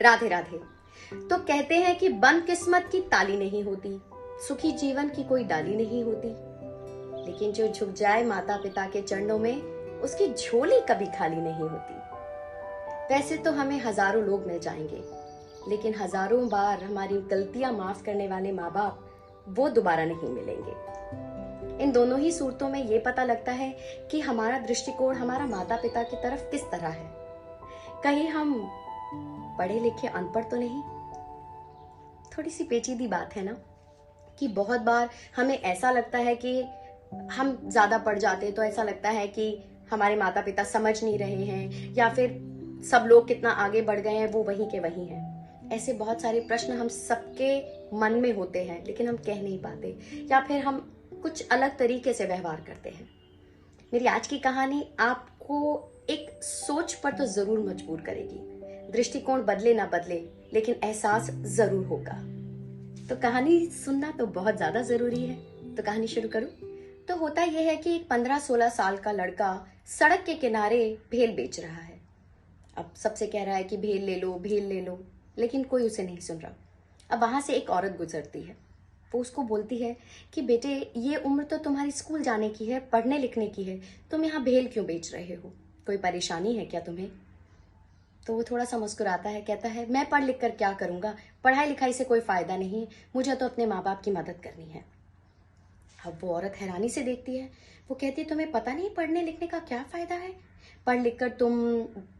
राधे राधे। तो कहते हैं कि बंद किस्मत की ताली नहीं होती, सुखी जीवन की कोई डाली नहीं होती, लेकिन जो झुक जाए माता पिता के चरणों में उसकी झोली कभी खाली नहीं होती। वैसे तो हमें हजारों लोग मिल जाएंगे, लेकिन हजारों बार हमारी गलतियां माफ करने वाले माँ बाप वो दोबारा नहीं मिलेंगे। इन दोनों ही सूरतों में ये पता लगता है कि हमारा दृष्टिकोण हमारा माता पिता की तरफ किस तरह है। कहीं हम पढ़े लिखे अनपढ़ तो नहीं। थोड़ी सी पेचीदी बात है ना कि बहुत बार हमें ऐसा लगता है कि हम ज्यादा पढ़ जाते तो ऐसा लगता है कि हमारे माता पिता समझ नहीं रहे हैं, या फिर सब लोग कितना आगे बढ़ गए हैं वो वहीं के वहीं हैं। ऐसे बहुत सारे प्रश्न हम सबके मन में होते हैं, लेकिन हम कह नहीं पाते, या फिर हम कुछ अलग तरीके से व्यवहार करते हैं। मेरी आज की कहानी आपको एक सोच पर तो जरूर मजबूर करेगी। दृष्टिकोण बदले ना बदले, लेकिन एहसास जरूर होगा। तो कहानी सुनना तो बहुत ज्यादा जरूरी है। तो कहानी शुरू करूं? तो होता यह है कि एक 15-16 साल का लड़का सड़क के किनारे भेल बेच रहा है। अब सबसे कह रहा है कि भेल ले लो, भेल ले लो, लेकिन कोई उसे नहीं सुन रहा। अब वहां से एक औरत गुजरती है। वो उसको बोलती है कि बेटे, ये उम्र तो तुम्हारी स्कूल जाने की है, पढ़ने लिखने की है, तुम यहाँ भेल क्यों बेच रहे हो? कोई परेशानी है क्या तुम्हें? तो वो थोड़ा सा मुस्कुराता है, कहता है मैं पढ़ लिख कर क्या करूंगा, पढ़ाई लिखाई से कोई फायदा नहीं, मुझे तो अपने माँ बाप की मदद करनी है। अब वो औरत हैरानी से देखती है। वो कहती है तुम्हें पता नहीं पढ़ने लिखने का क्या फायदा है? पढ़ लिख कर तुम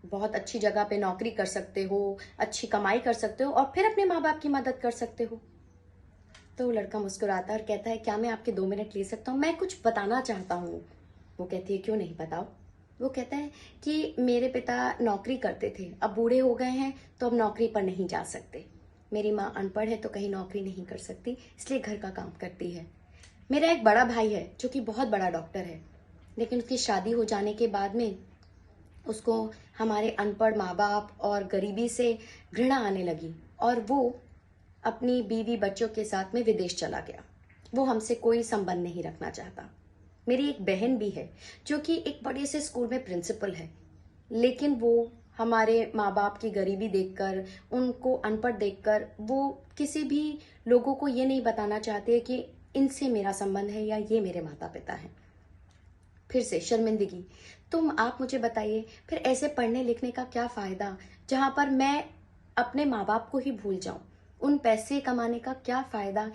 बहुत अच्छी जगह पे नौकरी कर सकते हो, अच्छी कमाई कर सकते हो और फिर अपने माँ बाप की मदद कर सकते हो। तो वो लड़का मुस्कुराता है और कहता है क्या मैं आपके 2 मिनट ले सकता हूँ, मैं कुछ बताना चाहता हूँ। वो कहती है क्यों नहीं, बताओ। वो कहता है कि मेरे पिता नौकरी करते थे, अब बूढ़े हो गए हैं तो अब नौकरी पर नहीं जा सकते। मेरी माँ अनपढ़ है तो कहीं नौकरी नहीं कर सकती, इसलिए घर का काम करती है। मेरा एक बड़ा भाई है जो कि बहुत बड़ा डॉक्टर है, लेकिन उसकी शादी हो जाने के बाद में उसको हमारे अनपढ़ माँ बाप और गरीबी से घृणा आने लगी और वो अपनी बीवी बच्चों के साथ में विदेश चला गया। वो हमसे कोई संबंध नहीं रखना चाहता। मेरी एक बहन भी है जो कि एक बड़े से स्कूल में प्रिंसिपल है, लेकिन वो हमारे माँ बाप की गरीबी देखकर, उनको अनपढ़ देखकर वो किसी भी लोगों को ये नहीं बताना चाहते कि इनसे मेरा संबंध है या ये मेरे माता पिता हैं। फिर से शर्मिंदगी। आप मुझे बताइए, फिर ऐसे पढ़ने लिखने का क्या फायदा जहां पर मैं अपने माँ बाप को ही भूल जाऊं? उन पैसे कमाने का क्या फायदा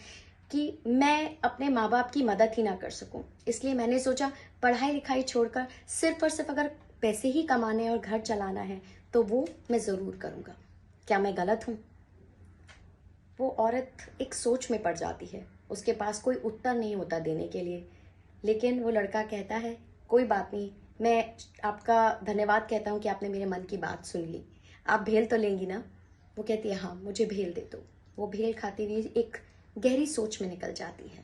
कि मैं अपने माँ बाप की मदद ही ना कर सकूं? इसलिए मैंने सोचा पढ़ाई लिखाई छोड़कर सिर्फ और सिर्फ अगर पैसे ही कमाने और घर चलाना है तो वो मैं जरूर करूंगा। क्या मैं गलत हूं? वो औरत एक सोच में पड़ जाती है। उसके पास कोई उत्तर नहीं होता देने के लिए, लेकिन वो लड़का कहता है कोई बात नहीं, मैं आपका धन्यवाद कहता हूँ कि आपने मेरे मन की बात सुन ली। आप भेल तो लेंगी ना? वो कहती है हाँ, मुझे भेल दे दो। वो भेल खाती हुई एक गहरी सोच में निकल जाती है।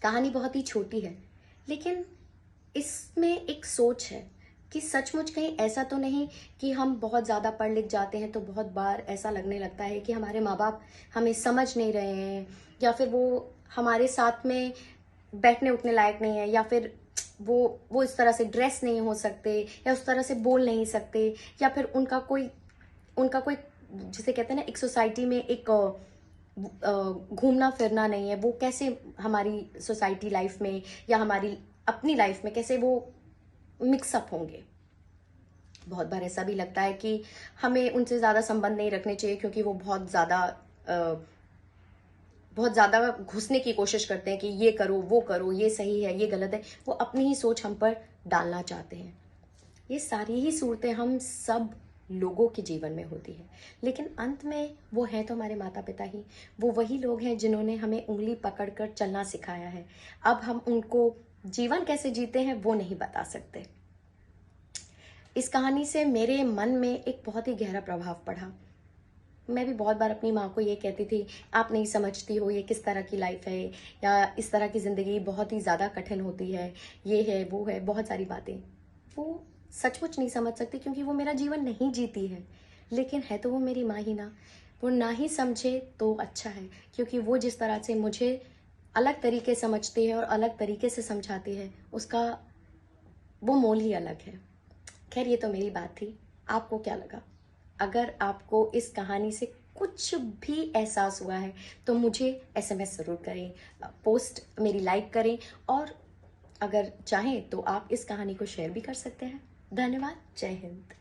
कहानी बहुत ही छोटी है, लेकिन इसमें एक सोच है कि सचमुच कहीं ऐसा तो नहीं कि हम बहुत ज़्यादा पढ़ लिख जाते हैं तो बहुत बार ऐसा लगने लगता है कि हमारे माँ बाप हमें समझ नहीं रहे हैं, या फिर वो हमारे साथ में बैठने उठने लायक नहीं है, या फिर वो इस तरह से ड्रेस नहीं हो सकते, या उस तरह से बोल नहीं सकते, या फिर उनका कोई जिसे कहते हैं ना एक सोसाइटी में एक घूमना फिरना नहीं है। वो कैसे हमारी सोसाइटी लाइफ में या हमारी अपनी लाइफ में कैसे वो मिक्सअप होंगे। बहुत बार ऐसा भी लगता है कि हमें उनसे ज़्यादा संबंध नहीं रखने चाहिए, क्योंकि वो बहुत ज़्यादा घुसने की कोशिश करते हैं कि ये करो वो करो, ये सही है ये गलत है। वो अपनी ही सोच हम पर डालना चाहते हैं। ये सारी ही सूरतें हम सब लोगों के जीवन में होती है, लेकिन अंत में वो हैं तो हमारे माता पिता ही। वो वही लोग हैं जिन्होंने हमें उंगली पकड़कर चलना सिखाया है। अब हम उनको जीवन कैसे जीते हैं वो नहीं बता सकते। इस कहानी से मेरे मन में एक बहुत ही गहरा प्रभाव पड़ा। मैं भी बहुत बार अपनी माँ को ये कहती थी आप नहीं समझती हो, ये किस तरह की लाइफ है, या इस तरह की ज़िंदगी बहुत ही ज़्यादा कठिन होती है, ये है वो है, बहुत सारी बातें। वो सचमुच नहीं समझ सकती क्योंकि वो मेरा जीवन नहीं जीती है, लेकिन है तो वो मेरी माँ ही ना। वो ना ही समझे तो अच्छा है, क्योंकि वो जिस तरह से मुझे अलग तरीके समझती है और अलग तरीके से समझाती है, उसका वो मोल ही अलग है। खैर, ये तो मेरी बात थी, आपको क्या लगा? अगर आपको इस कहानी से कुछ भी एहसास हुआ है तो मुझे SMS ज़रूर करें, पोस्ट मेरी लाइक करें, और अगर चाहें तो आप इस कहानी को शेयर भी कर सकते हैं। धन्यवाद। जय हिंद।